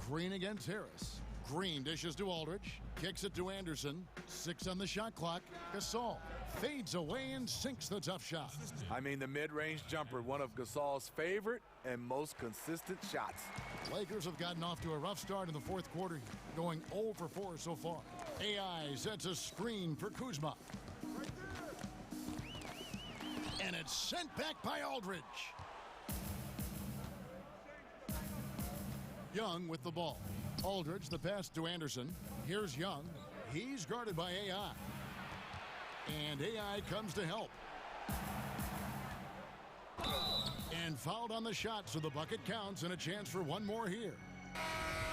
Green against Harris. Green dishes to Aldridge. Kicks it to Anderson. 6 on the shot clock. Gasol fades away and sinks the tough shot. I mean, the mid-range jumper, one of Gasol's favorite and most consistent shots. Lakers have gotten off to a rough start in the fourth quarter, going 0 for 4 so far. AI sets a screen for Kuzma. And it's sent back by Aldridge. Young with the ball. Aldridge, the pass to Anderson. Here's Young. He's guarded by AI. And AI comes to help. And fouled on the shot, so the bucket counts and a chance for one more here.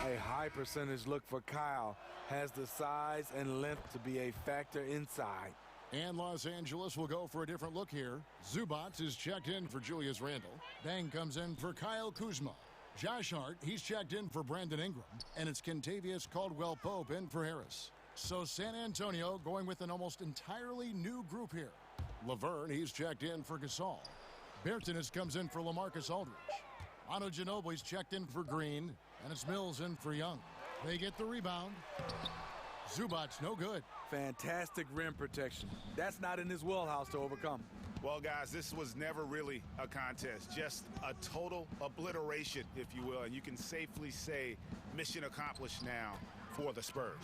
A high percentage look for Kyle. Has the size and length to be a factor inside. And Los Angeles will go for a different look here. Zubats is checked in for Julius Randle. Bang comes in for Kyle Kuzma. Josh Hart, he's checked in for Brandon Ingram, and it's Kentavious Caldwell-Pope in for Harris. So San Antonio going with an almost entirely new group here. Laverne, he's checked in for Gasol. Bertanis comes in for LaMarcus Aldridge. Manu Ginobili's checked in for Green, and it's Mills in for Young. They get the rebound. Zubac's no good. Fantastic rim protection. That's not in his wheelhouse to overcome. Well, guys, this was never really a contest, just a total obliteration, if you will, and you can safely say mission accomplished now for the Spurs.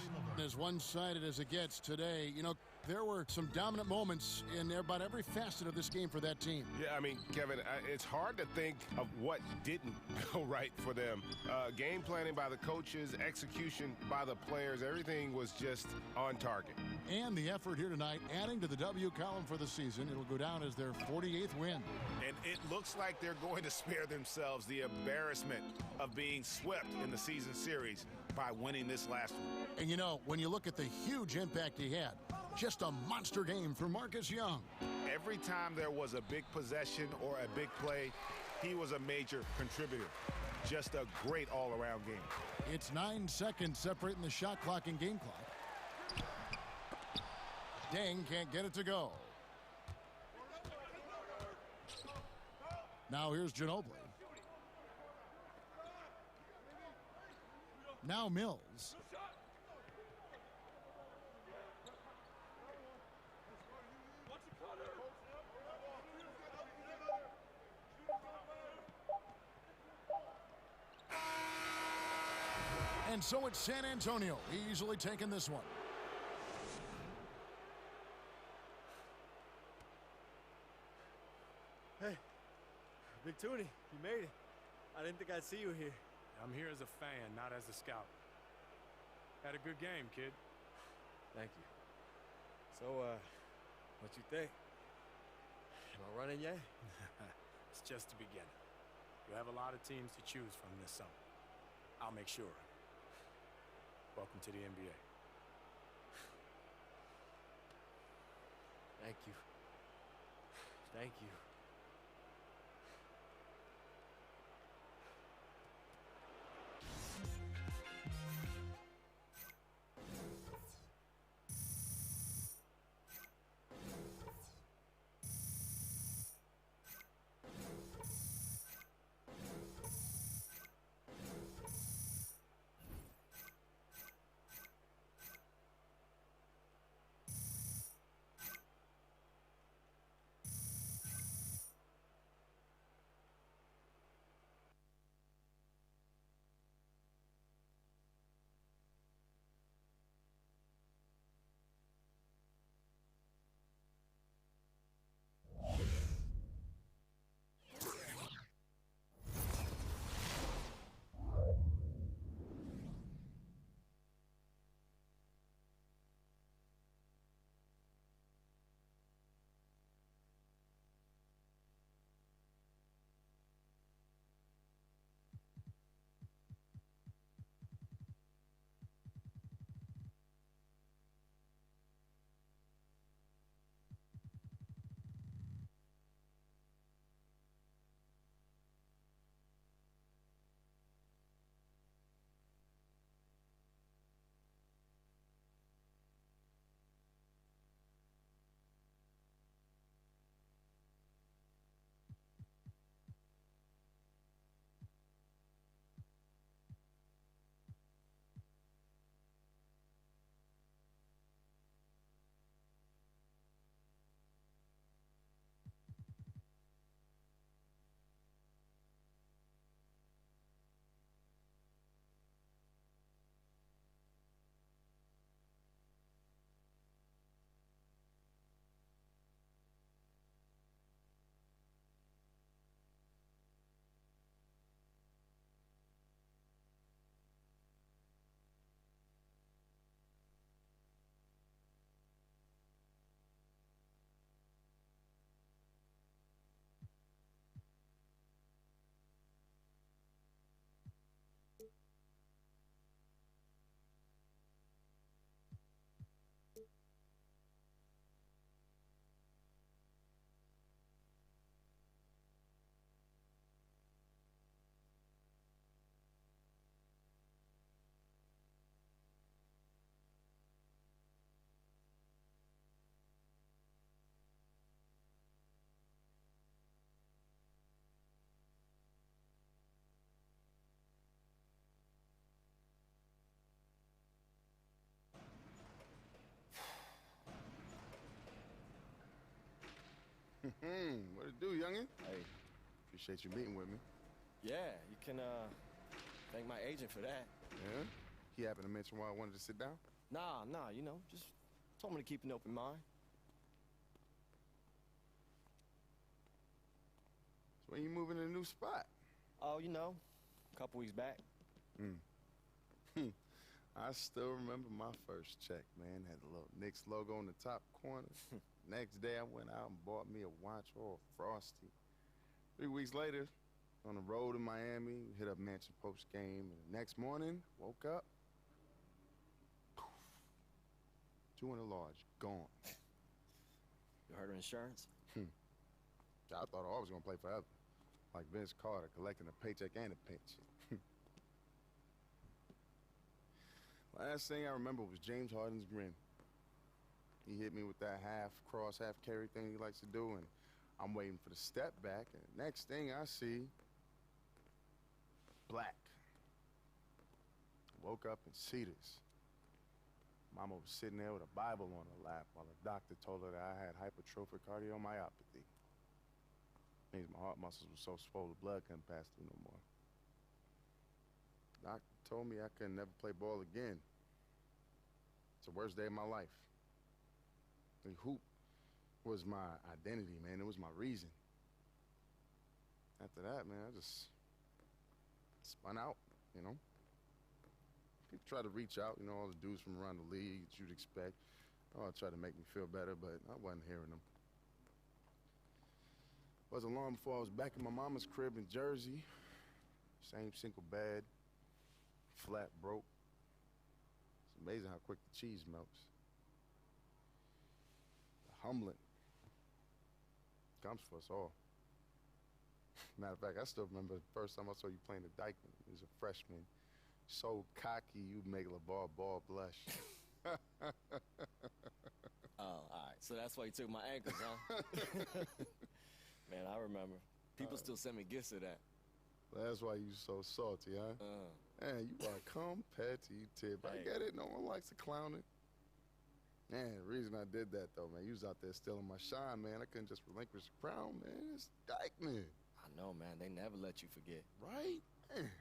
As one-sided as it gets today, you know, there were some dominant moments in about every facet of this game for that team. Yeah, I mean, Kevin, it's hard to think of what didn't go right for them. Game planning by the coaches, execution by the players, everything was just on target. And the effort here tonight, adding to the W column for the season. It'll go down as their 48th win. And it looks like they're going to spare themselves the embarrassment of being swept in the season series by winning this last one. And you know, when you look at the huge impact he had, just a monster game for Marcus Young. Every time there was a big possession or a big play, he was a major contributor. Just a great all-around game. It's 9 seconds separating the shot clock and game clock. Deng can't get it to go. Now here's Ginobili. Now Mills. And so it's San Antonio, easily taking this one. Hey, Big Toonie, you made it. I didn't think I'd see you here. I'm here as a fan, not as a scout. Had a good game, kid. Thank you. So, what you think? Am I running yet? It's just the beginning. You have a lot of teams to choose from this summer. I'll make sure. Welcome to the NBA. Thank you. Thank you. What it do, youngin'? Hey. Appreciate you meeting with me. Yeah, you can, thank my agent for that. Yeah? He happened to mention why I wanted to sit down? Nah, you know, just told me to keep an open mind. So when you moving to a new spot? Oh, you know, a couple weeks back. I still remember my first check, man. Had the little Knicks logo in the top corner. Next day, I went out and bought me a watch or a Frosty. 3 weeks later, on the road in Miami, hit up Mansion post game, and the next morning, woke up, poof, 200 large, gone. You heard of insurance? I thought I was gonna play forever, like Vince Carter, collecting a paycheck and a pension. Last thing I remember was James Harden's grin. He hit me with that half cross, half carry thing he likes to do, and I'm waiting for the step back, and the next thing I see, black. Woke up in Cedars. Mama was sitting there with a Bible on her lap while the doctor told her that I had hypertrophic cardiomyopathy. Means my heart muscles were so swollen, blood couldn't pass through no more. Doctor told me I could never play ball again. It's the worst day of my life. The hoop was my identity, man. It was my reason. After that, man, I just spun out, you know? People try to reach out, you know, all the dudes from around the league that you'd expect. Oh, I tried to make me feel better, but I wasn't hearing them. Wasn't long before I was back in my mama's crib in Jersey. Same single bed, flat broke. It's amazing how quick the cheese melts. The humbling comes for us all. Matter of fact, I still remember the first time I saw you playing the Dykeman. You was a freshman. So cocky, you'd make LeVar Ball blush. Oh, all right. So that's why you took my ankles, huh? Man, I remember. People still send me gifts of that. That's why you so salty, huh? Man, you are competitive. I get it. No one likes to clown it. Man, the reason I did that, though, man, you was out there stealing my shine, man. I couldn't just relinquish the crown, man. It's Dykeman. I know, man. They never let you forget. Right? Man.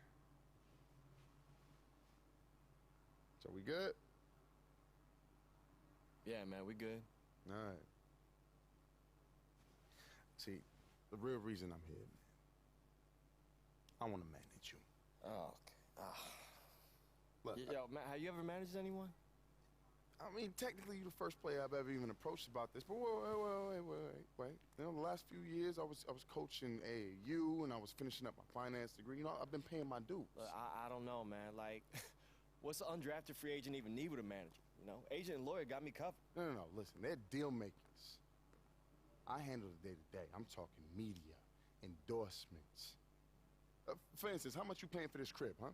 So we good? Yeah, man, we good. All right. See, the real reason I'm here, man, I want to manage you. Oh, okay. Look, Yo, man, have you ever managed anyone? I mean, technically, you're the first player I've ever even approached about this. But wait. You know, the last few years, I was coaching AAU, and I was finishing up my finance degree. You know, I've been paying my dues. Look, I don't know, man. Like, what's an undrafted free agent even need with a manager? You know, agent and lawyer got me covered. No. Listen, they're deal makers. I handle the day-to-day. I'm talking media, endorsements. For instance, how much you paying for this crib, huh?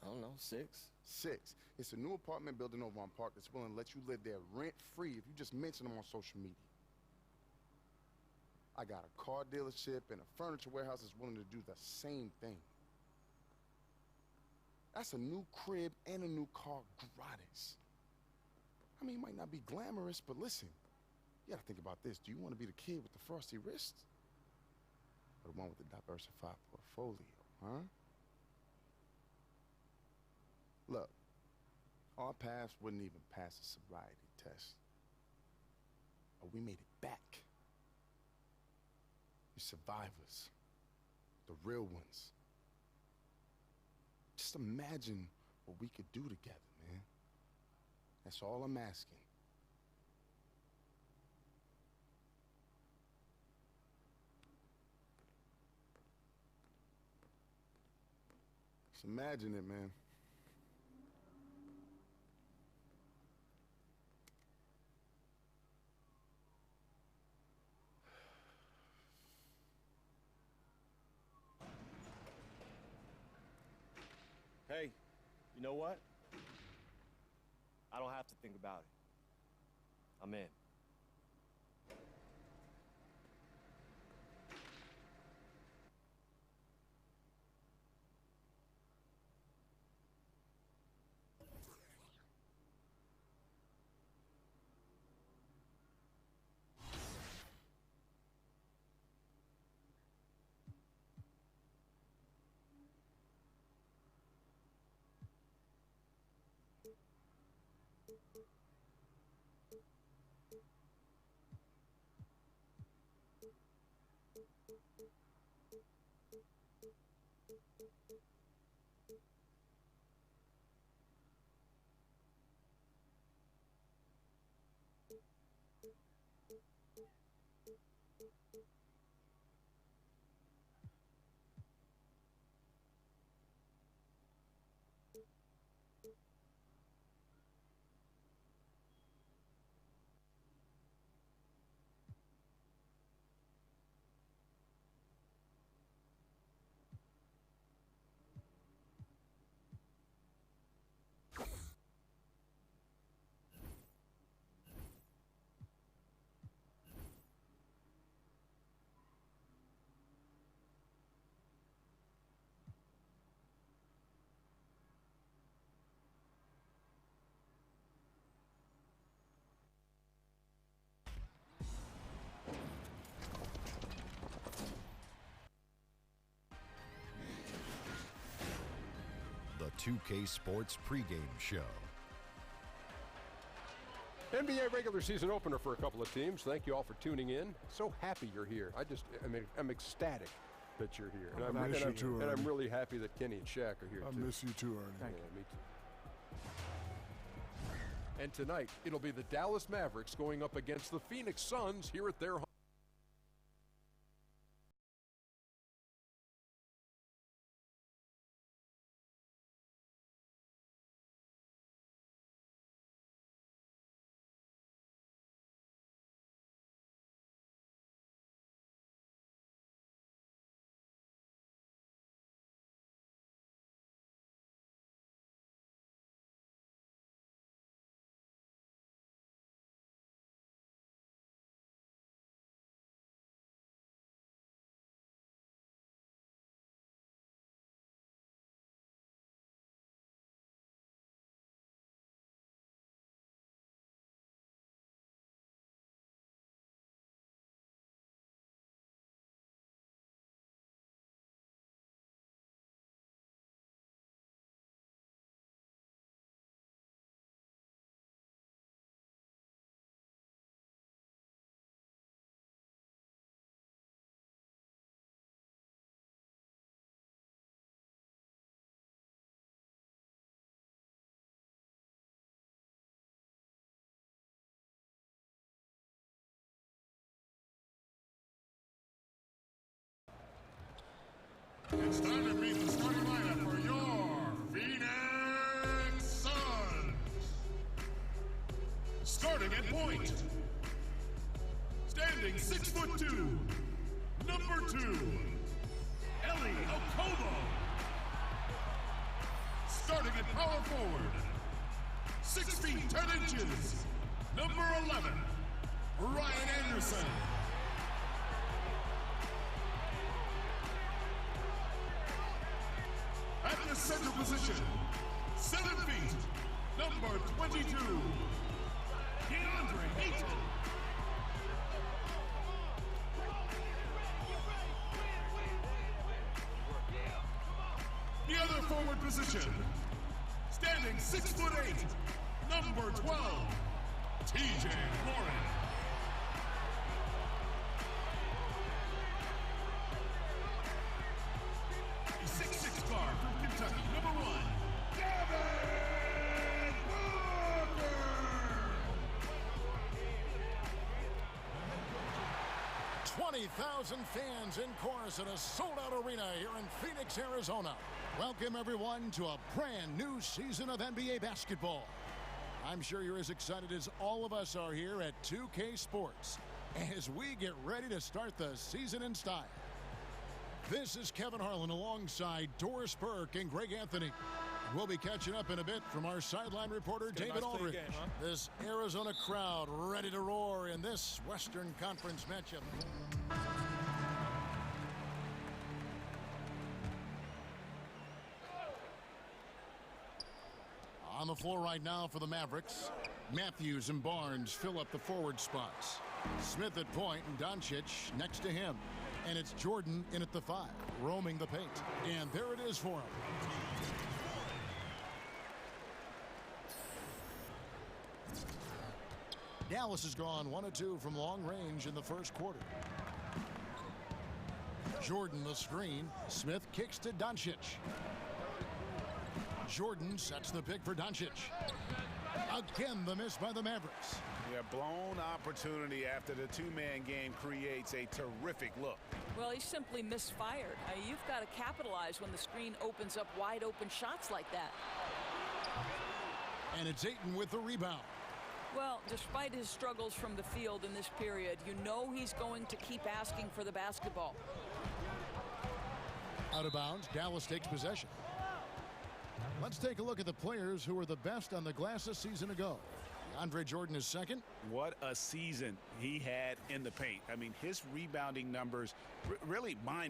I don't know, 6. 6. It's a new apartment building over on Park that's willing to let you live there rent-free if you just mention them on social media. I got a car dealership and a furniture warehouse that's willing to do the same thing. That's a new crib and a new car gratis. I mean, it might not be glamorous, but listen, you gotta think about this. Do you want to be the kid with the frosty wrists? Or the one with the diversified portfolio, huh? Look, our paths wouldn't even pass a sobriety test. But we made it back. We're survivors. The real ones. Just imagine what we could do together, man. That's all I'm asking. Just imagine it, man. Hey, you know what? I don't have to think about it. I'm in. The 2K Sports pregame show. NBA regular season opener for a couple of teams. Thank you all for tuning in. So happy you're here. I'm ecstatic that you're here. And I miss you too, and I'm Ernie. really happy that Kenny and Shaq are here, too. I miss you too, Ernie. Yeah, me too. And tonight, it'll be the Dallas Mavericks going up against the Phoenix Suns here at their home. It's time to meet the starting lineup for your Phoenix Suns. Starting at point. Standing 6'2", number 2, Ellie Okobo. Starting at power forward, 6 feet 10 inches, number 11, Ryan Anderson. At the center position, 7 feet, number 22, DeAndre Ayton. The other forward position, standing 6'8", number 12, TJ Warren. The 6'6" guard from Kentucky, number 1, Devin Booker. 20,000 fans in chorus at a sold-out arena here in Phoenix, Arizona. Welcome, everyone, to a brand new season of NBA basketball. I'm sure you're as excited as all of us are here at 2K Sports as we get ready to start the season in style. This is Kevin Harlan alongside Doris Burke and Greg Anthony. We'll be catching up in a bit from our sideline reporter, David Aldridge. Game, huh? This Arizona crowd ready to roar in this Western Conference matchup. On the floor right now for the Mavericks, Matthews and Barnes fill up the forward spots. Smith at point and Doncic next to him. And it's Jordan in at the 5, roaming the paint. And there it is for him. Dallas has gone 1 of 2 from long range in the first quarter. Jordan the screen. Smith kicks to Doncic. Jordan sets the pick for Doncic. Again, the miss by the Mavericks. Yeah, blown opportunity after the two-man game creates a terrific look. Well, he simply misfired. You've got to capitalize when the screen opens up wide open shots like that. And it's Ayton with the rebound. Well, despite his struggles from the field in this period, you know he's going to keep asking for the basketball. Out of bounds, Dallas takes possession. Let's take a look at the players who were the best on the glass a season ago. Andre Jordan is second. What a season he had in the paint. I mean, his rebounding numbers really mind